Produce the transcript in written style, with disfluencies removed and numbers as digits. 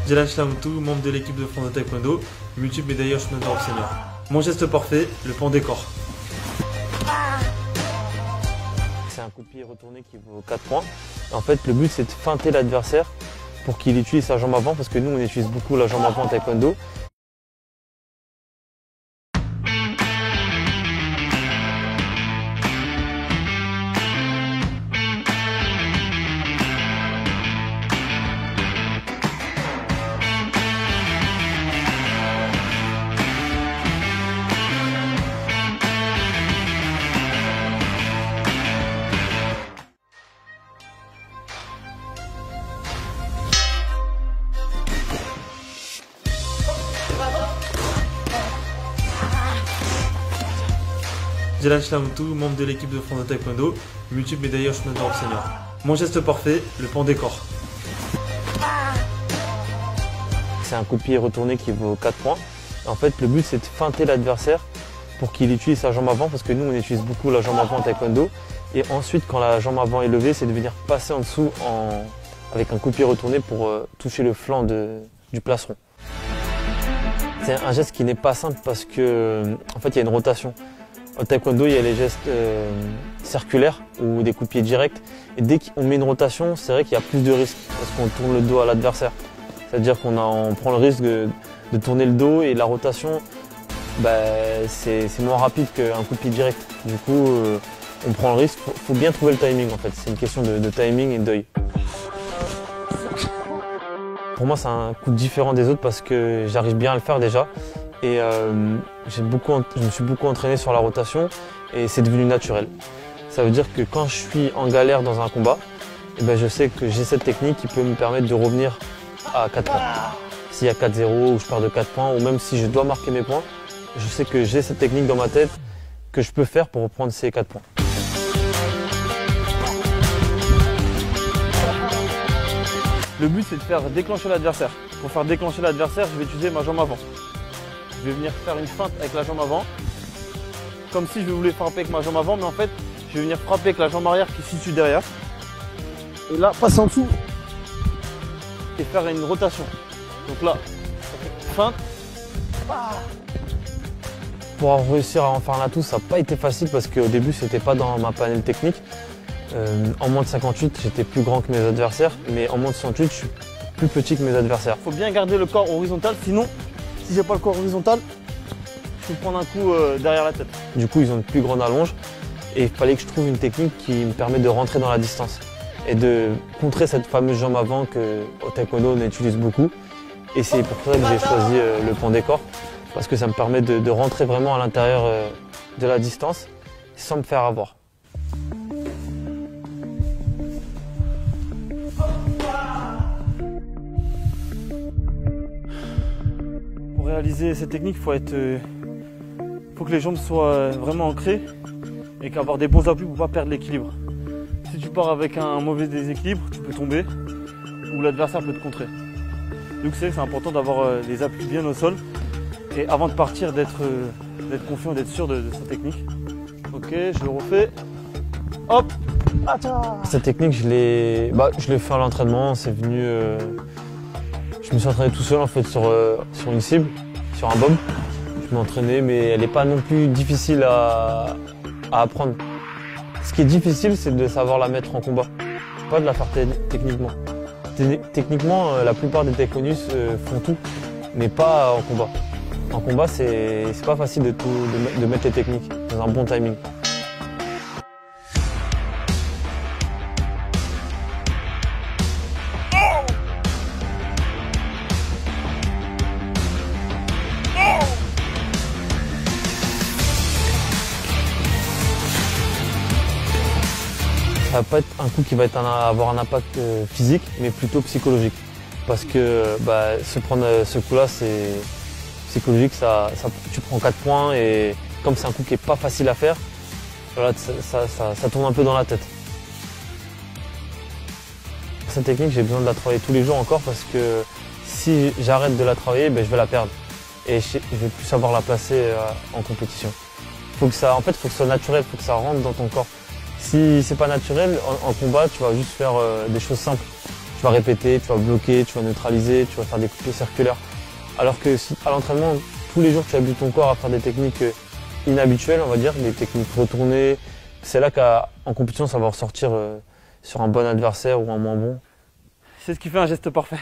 Jalan Shlamoutou, membre de l'équipe de France de Taekwondo, multiple médailleur chemin d'Europe senior. Mon geste parfait, le pendé corps. C'est un coup de pied retourné qui vaut 4 points. En fait, le but c'est de feinter l'adversaire pour qu'il utilise sa jambe avant, parce que nous on utilise beaucoup la jambe avant en taekwondo. Jalan Shlamoutou, membre de l'équipe de France de Taekwondo, multiple médailleur chemin d'Europe senior. Mon geste parfait, le pendé corps. C'est un coup de pied retourné qui vaut 4 points. En fait, le but c'est de feinter l'adversaire pour qu'il utilise sa jambe avant, parce que nous on utilise beaucoup la jambe avant en taekwondo. Et ensuite, quand la jambe avant est levée, c'est de venir passer en dessous avec un coup de pied retourné pour toucher le flanc du plastron. C'est un geste qui n'est pas simple parce que en fait, il y a une rotation. Au taekwondo, il y a les gestes circulaires ou des coups de pied directs. Et dès qu'on met une rotation, c'est vrai qu'il y a plus de risques parce qu'on tourne le dos à l'adversaire. C'est-à-dire qu'on prend le risque de tourner le dos et la rotation, c'est moins rapide qu'un coup de pied direct. Du coup, on prend le risque. Faut bien trouver le timing en fait. C'est une question de timing et d'œil. Pour moi, c'est un coup différent des autres parce que j'arrive bien à le faire déjà. Et je me suis beaucoup entraîné sur la rotation et c'est devenu naturel. Ça veut dire que quand je suis en galère dans un combat, je sais que j'ai cette technique qui peut me permettre de revenir à 4 points. S'il y a 4-0 ou je perds de 4 points ou même si je dois marquer mes points, je sais que j'ai cette technique dans ma tête que je peux faire pour reprendre ces 4 points. Le but c'est de faire déclencher l'adversaire. Pour faire déclencher l'adversaire, je vais utiliser ma jambe avant. Je vais venir faire une feinte avec la jambe avant, comme si je voulais frapper avec ma jambe avant, mais en fait, je vais venir frapper avec la jambe arrière qui se situe derrière. Et là, passer en dessous et faire une rotation. Donc là, feinte. Pour réussir à en faire un atout, ça n'a pas été facile parce qu'au début, c'était pas dans ma panel technique. En moins de 58, j'étais plus grand que mes adversaires, mais en moins de 68, je suis plus petit que mes adversaires. Il faut bien garder le corps horizontal, sinon, si j'ai pas le corps horizontal, je peux prendre un coup derrière la tête. Du coup, ils ont une plus grande allonge et il fallait que je trouve une technique qui me permet de rentrer dans la distance et de contrer cette fameuse jambe avant qu'au taekwondo on utilise beaucoup. Et c'est pour ça que j'ai choisi le pendé corps, parce que ça me permet de rentrer vraiment à l'intérieur de la distance sans me faire avoir. Pour réaliser cette technique, faut que les jambes soient vraiment ancrées et qu'avoir des bons appuis pour pas perdre l'équilibre. Si tu pars avec un mauvais déséquilibre, tu peux tomber ou l'adversaire peut te contrer. Donc c'est important d'avoir les appuis bien au sol et avant de partir d'être confiant, d'être sûr de sa technique. Ok, je le refais. Hop. Cette technique, je l'ai fait à l'entraînement. C'est venu. Je me suis entraîné tout seul en fait sur une cible, sur un bob. Je m'entraînais, mais elle n'est pas non plus difficile à apprendre. Ce qui est difficile, c'est de savoir la mettre en combat, pas de la faire techniquement. Techniquement, la plupart des taekwondistes font tout, mais pas en combat. En combat, c'est pas facile de mettre les techniques dans un bon timing. Ça va pas être un coup qui va avoir un impact physique, mais plutôt psychologique. Parce que se prendre ce coup-là, c'est psychologique. Tu prends 4 points et comme c'est un coup qui est pas facile à faire, voilà, ça tourne un peu dans la tête. Cette technique, j'ai besoin de la travailler tous les jours encore parce que si j'arrête de la travailler, je vais la perdre. Et je vais plus savoir la placer en compétition. En fait, faut que ce soit naturel, faut que ça rentre dans ton corps. Si c'est pas naturel, en combat, tu vas juste faire des choses simples. tu vas répéter, tu vas bloquer, tu vas neutraliser, tu vas faire des coups de pied circulaires. Alors que si à l'entraînement, tous les jours tu habitues ton corps à faire des techniques inhabituelles, on va dire, des techniques retournées, c'est là qu'en compétition ça va ressortir sur un bon adversaire ou un moins bon. C'est ce qui fait un geste parfait.